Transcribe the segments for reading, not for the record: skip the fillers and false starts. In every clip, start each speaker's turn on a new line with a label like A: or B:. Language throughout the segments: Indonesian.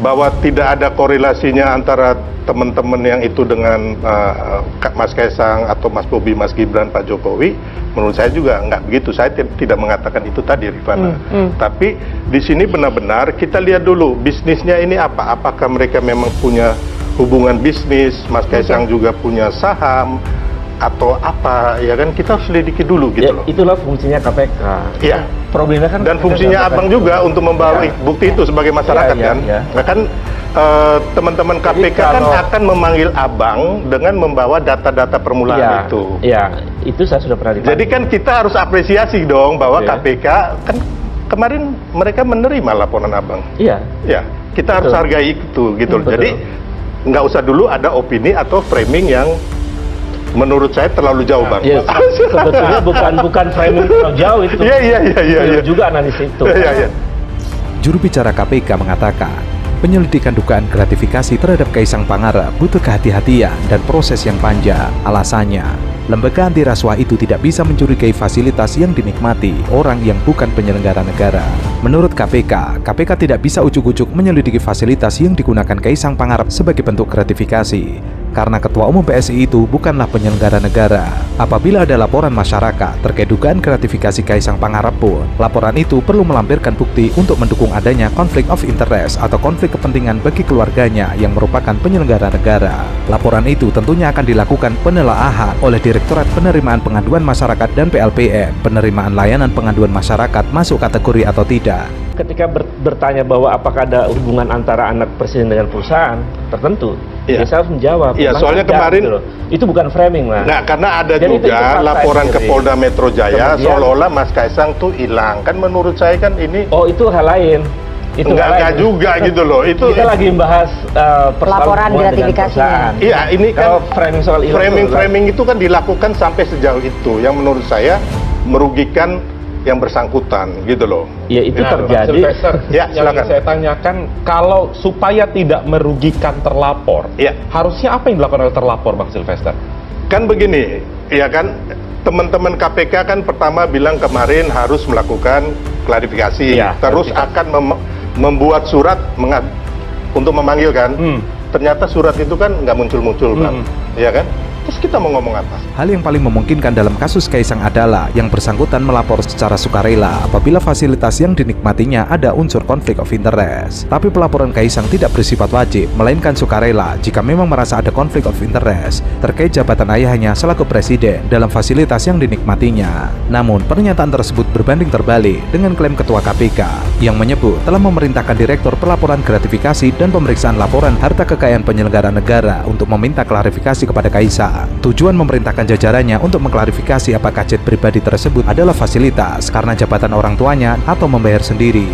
A: bahwa tidak ada korelasinya antara teman-teman yang itu dengan Mas Kaisang atau Mas Bobi, Mas Gibran, Pak Jokowi, menurut saya juga nggak begitu. Saya tidak mengatakan itu tadi, Rifana. Tapi di sini benar-benar kita lihat dulu bisnisnya ini apa. Apakah mereka memang punya hubungan bisnis, Mas Kaisang juga punya saham, atau apa, ya kan, kita harus selidiki dulu gitu loh.
B: Itulah fungsinya KPK.
A: Iya.
B: Problemnya kan
A: dan fungsinya abang juga untuk membawa bukti itu sebagai masyarakat kan. Nah kan teman-teman KPK kan akan memanggil abang dengan membawa data-data permulaan itu.
B: Iya, itu saya sudah pernah dipanggil.
A: Jadi kan kita harus apresiasi dong bahwa KPK kan kemarin mereka menerima laporan abang.
B: Iya.
A: Ya, kita harus hargai itu gitu. Jadi nggak usah dulu ada opini atau framing yang menurut saya terlalu jauh, Bang.
B: Yes, sebetulnya bukan framing terlalu jauh itu.
A: Iya.
B: Juga analisis itu.
A: Iya.
C: Juru bicara KPK mengatakan, penyelidikan dugaan gratifikasi terhadap Kaisang Pangarep butuh kehati-hatian dan proses yang panjang. Alasannya, lembaga anti rasuah itu tidak bisa mencurigai fasilitas yang dinikmati orang yang bukan penyelenggara negara. Menurut KPK, KPK tidak bisa ujuk-ujuk menyelidiki fasilitas yang digunakan Kaisang Pangarep sebagai bentuk gratifikasi, karena Ketua Umum PSI itu bukanlah penyelenggara negara. Apabila ada laporan masyarakat terkait dugaan gratifikasi Kaisang Pangarep pun, laporan itu perlu melampirkan bukti untuk mendukung adanya konflik of interest atau konflik kepentingan bagi keluarganya yang merupakan penyelenggara negara. Laporan itu tentunya akan dilakukan penelaahan oleh Direktorat Penerimaan Pengaduan Masyarakat dan PLPN, penerimaan layanan pengaduan masyarakat masuk kategori atau tidak.
B: Ketika bertanya bahwa apakah ada hubungan antara anak presiden dengan perusahaan tertentu, dia harus menjawab.
A: Iya, soalnya kemarin
B: gitu itu bukan framing lah.
A: Nah, karena ada
B: jadi
A: juga laporan ke
B: sendiri.
A: Polda Metro Jaya seolah-olah Mas Kaisang tuh hilang. Kan menurut saya kan ini
B: itu hal lain. Itu
A: enggak juga gitu loh. Itu
B: kita lagi membahas
D: laporan gratifikasinya.
A: Iya, ini kan
B: framing
A: itu kan dilakukan sampai sejauh itu yang menurut saya merugikan yang bersangkutan gitu loh.
B: Ya itu terjadi.
E: Sylvester,
A: ya,
E: yang saya tanyakan, kalau supaya tidak merugikan terlapor, harusnya apa yang dilakukan oleh terlapor, Bang Sylvester?
A: Kan begini, ya kan, teman-teman KPK kan pertama bilang kemarin harus melakukan klarifikasi, terus akan membuat surat untuk memanggil kan. Ternyata surat itu kan nggak muncul-muncul, Bang, ya kan? Terus kita mau ngomong apa?
C: Hal yang paling memungkinkan dalam kasus Kaisang adalah yang bersangkutan melapor secara sukarela apabila fasilitas yang dinikmatinya ada unsur konflik of interest. Tapi pelaporan Kaisang tidak bersifat wajib, melainkan sukarela jika memang merasa ada konflik of interest terkait jabatan ayahnya selaku presiden dalam fasilitas yang dinikmatinya. Namun, pernyataan tersebut berbanding terbalik dengan klaim Ketua KPK yang menyebut telah memerintahkan Direktur Pelaporan Gratifikasi dan Pemeriksaan Laporan Harta Kekayaan Penyelenggara Negara untuk meminta klarifikasi kepada Kaisang. Tujuan memerintahkan jajarannya untuk mengklarifikasi apakah jet pribadi tersebut adalah fasilitas karena jabatan orang tuanya atau membayar sendiri.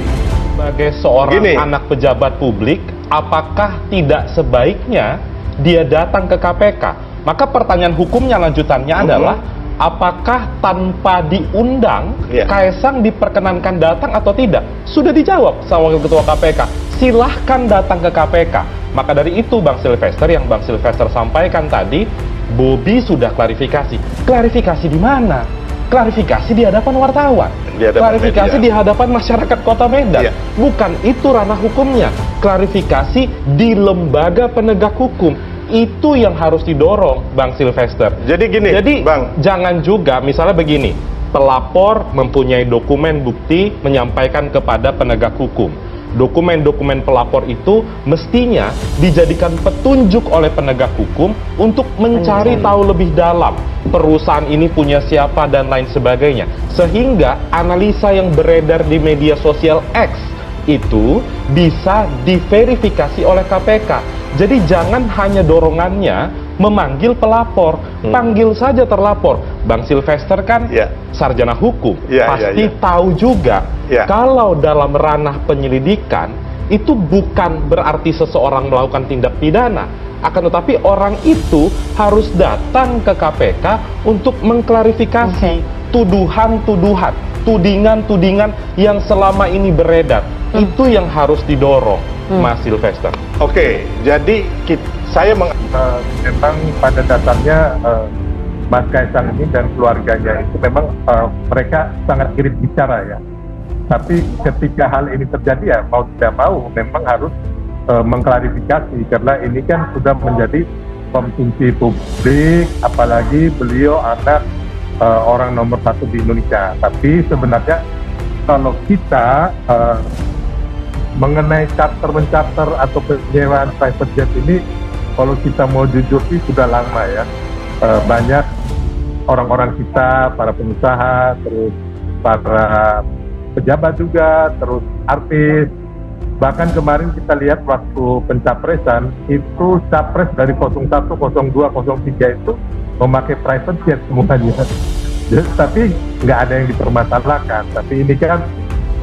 E: Sebagai seorang anak pejabat publik, apakah tidak sebaiknya dia datang ke KPK? Maka pertanyaan hukumnya lanjutannya adalah, apakah tanpa diundang Kaisang diperkenankan datang atau tidak? Sudah dijawab sama Wakil Ketua KPK, silahkan datang ke KPK. Maka dari itu Bang Sylvester, yang Bang Sylvester sampaikan tadi, Bobi sudah klarifikasi. Klarifikasi di mana? Klarifikasi di hadapan wartawan. Klarifikasi di hadapan masyarakat Kota Medan. Bukan itu ranah hukumnya. Klarifikasi di lembaga penegak hukum. Itu yang harus didorong, Bang Sylvester.
A: Jadi gini, Bang,
E: jangan juga misalnya begini, pelapor mempunyai dokumen bukti menyampaikan kepada penegak hukum. Dokumen-dokumen pelapor itu mestinya dijadikan petunjuk oleh penegak hukum untuk mencari tahu lebih dalam perusahaan ini punya siapa dan lain sebagainya, sehingga analisa yang beredar di media sosial X itu bisa diverifikasi oleh KPK. Jadi jangan hanya dorongannya memanggil pelapor, panggil saja terlapor. Bang Sylvester kan sarjana hukum, pasti tahu juga kalau dalam ranah penyelidikan itu bukan berarti seseorang melakukan tindak pidana, akan tetapi orang itu harus datang ke KPK untuk mengklarifikasi tuduhan-tuduhan, tudingan-tudingan yang selama ini beredar. Itu yang harus didorong, Mas Sylvester.
A: Oke, jadi saya
F: memang pada dasarnya Mas Kaisang ini dan keluarganya itu memang mereka sangat irit bicara ya. Tapi ketika hal ini terjadi ya mau tidak mau memang harus mengklarifikasi, karena ini kan sudah menjadi konsumsi publik, apalagi beliau anak orang nomor 1 di Indonesia. Tapi sebenarnya kalau kita mengenai charter atau penyewaan private jet ini, kalau kita mau jujur sih sudah lama ya. Banyak orang-orang kita, para pengusaha, terus para pejabat juga, terus artis. Bahkan kemarin kita lihat waktu pencapresan, itu capres dari 01, 02, 03 itu memakai private jet semuanya. Tapi nggak ada yang dipermasalahkan. Tapi ini kan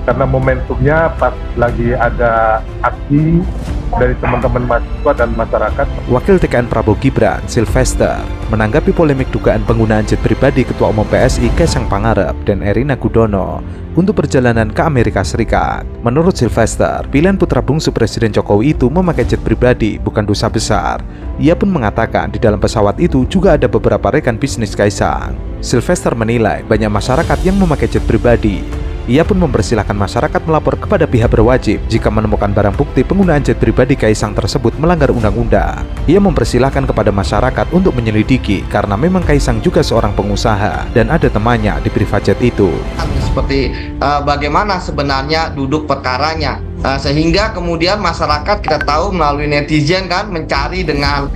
F: karena momentumnya pas lagi ada aksi dari teman-teman mahasiswa dan masyarakat.
C: Wakil TKN Prabowo Gibran, Sylvester, menanggapi polemik dugaan penggunaan jet pribadi Ketua Umum PSI Kaisang Pangarep dan Erina Gudono untuk perjalanan ke Amerika Serikat. Menurut Sylvester, pilihan putra bungsu Presiden Jokowi itu memakai jet pribadi bukan dosa besar. Ia pun mengatakan di dalam pesawat itu juga ada beberapa rekan bisnis Kaisang. Sylvester menilai banyak masyarakat yang memakai jet pribadi. Ia pun mempersilahkan masyarakat melapor kepada pihak berwajib jika menemukan barang bukti penggunaan jet pribadi Kaisang tersebut melanggar undang-undang. Ia mempersilahkan kepada masyarakat untuk menyelidiki karena memang Kaisang juga seorang pengusaha dan ada temannya di private jet itu.
G: Seperti bagaimana sebenarnya duduk perkaranya, sehingga kemudian masyarakat kita tahu melalui netizen kan mencari dengan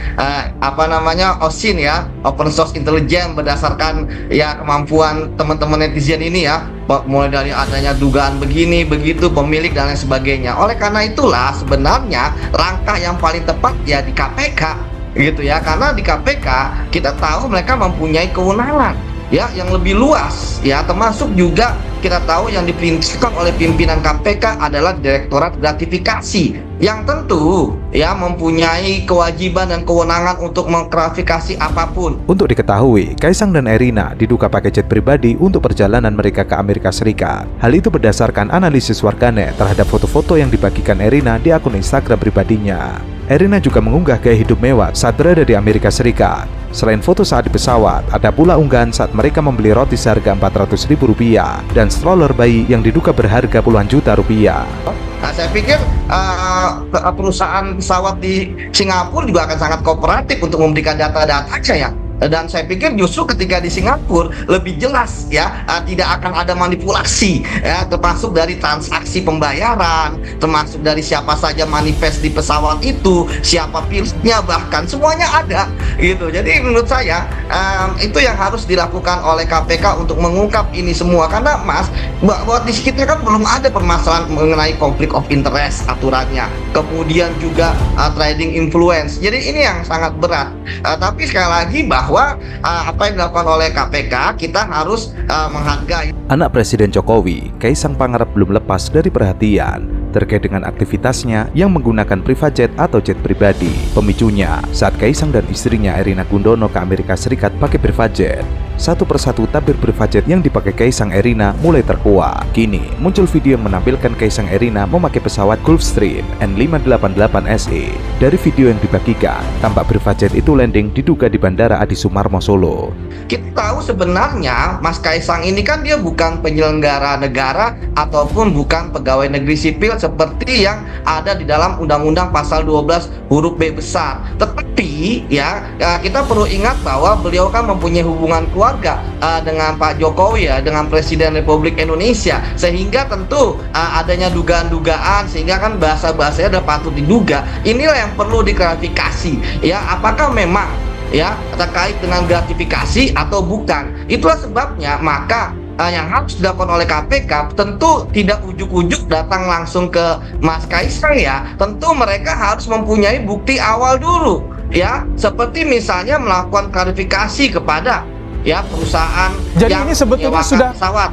G: OSIN ya, open source intelligence, berdasarkan ya kemampuan teman-teman netizen ini ya, mulai dari adanya dugaan begini begitu pemilik dan lain sebagainya. Oleh karena itulah sebenarnya langkah yang paling tepat ya di KPK gitu ya, karena di KPK kita tahu mereka mempunyai kewenangan ya yang lebih luas ya, termasuk juga kita tahu yang diprinsipkan oleh pimpinan KPK adalah Direktorat Gratifikasi yang tentu ya mempunyai kewajiban dan kewenangan untuk mengklarifikasi apapun.
C: Untuk diketahui, Kaisang dan Erina diduga pakai jet pribadi untuk perjalanan mereka ke Amerika Serikat. Hal itu berdasarkan analisis warganet terhadap foto-foto yang dibagikan Erina di akun Instagram pribadinya. Erina juga mengunggah gaya hidup mewah saat berada di Amerika Serikat. Selain foto saat di pesawat, ada pula unggahan saat mereka membeli roti seharga Rp400.000 dan stroller bayi yang diduga berharga puluhan juta rupiah.
G: Nah, saya pikir perusahaan pesawat di Singapura juga akan sangat kooperatif untuk memberikan data-datanya ya. Dan saya pikir justru ketika di Singapura lebih jelas ya, tidak akan ada manipulasi ya, termasuk dari transaksi pembayaran, termasuk dari siapa saja manifest di pesawat itu, siapa pilotnya, bahkan semuanya ada gitu. Jadi menurut saya itu yang harus dilakukan oleh KPK untuk mengungkap ini semua, karena Mas, buat di sekitar kan belum ada permasalahan mengenai konflik of interest aturannya, kemudian juga trading influence. Jadi ini yang sangat berat. Tapi sekali lagi bahwa apa yang dilakukan oleh KPK kita harus menghargai.
C: Anak Presiden Jokowi, Kaisang Pangarep belum lepas dari perhatian terkait dengan aktivitasnya yang menggunakan private jet atau jet pribadi. Pemicunya saat Kaisang dan istrinya Erina Gudono ke Amerika Serikat pakai private jet. Satu persatu tabir private jet yang dipakai Kaisang Erina mulai terkuak. Kini muncul video yang menampilkan Kaisang Erina memakai pesawat Gulfstream N588 SE. Dari video yang dibagikan, tampak private jet itu landing diduga di Bandara Adi Sumarmo, Solo.
G: Kita tahu sebenarnya Mas Kaisang ini kan dia bukan penyelenggara negara ataupun bukan pegawai negeri sipil seperti yang ada di dalam Undang-Undang Pasal 12 huruf B besar. Tetapi ya kita perlu ingat bahwa beliau kan mempunyai hubungan keluarga dengan Pak Jokowi ya, dengan Presiden Republik Indonesia, sehingga tentu adanya dugaan-dugaan, sehingga kan bahasa-bahasanya udah patut diduga. Inilah yang perlu diklarifikasi ya, apakah memang ya terkait dengan gratifikasi atau bukan. Itulah sebabnya maka yang harus dilakukan oleh KPK tentu tidak ujuk-ujuk datang langsung ke Mas Kaisang ya. Tentu mereka harus mempunyai bukti awal dulu ya, seperti misalnya melakukan klarifikasi kepada ya perusahaan
H: jadi
G: yang
H: ini sebetulnya sudah
G: pesawat.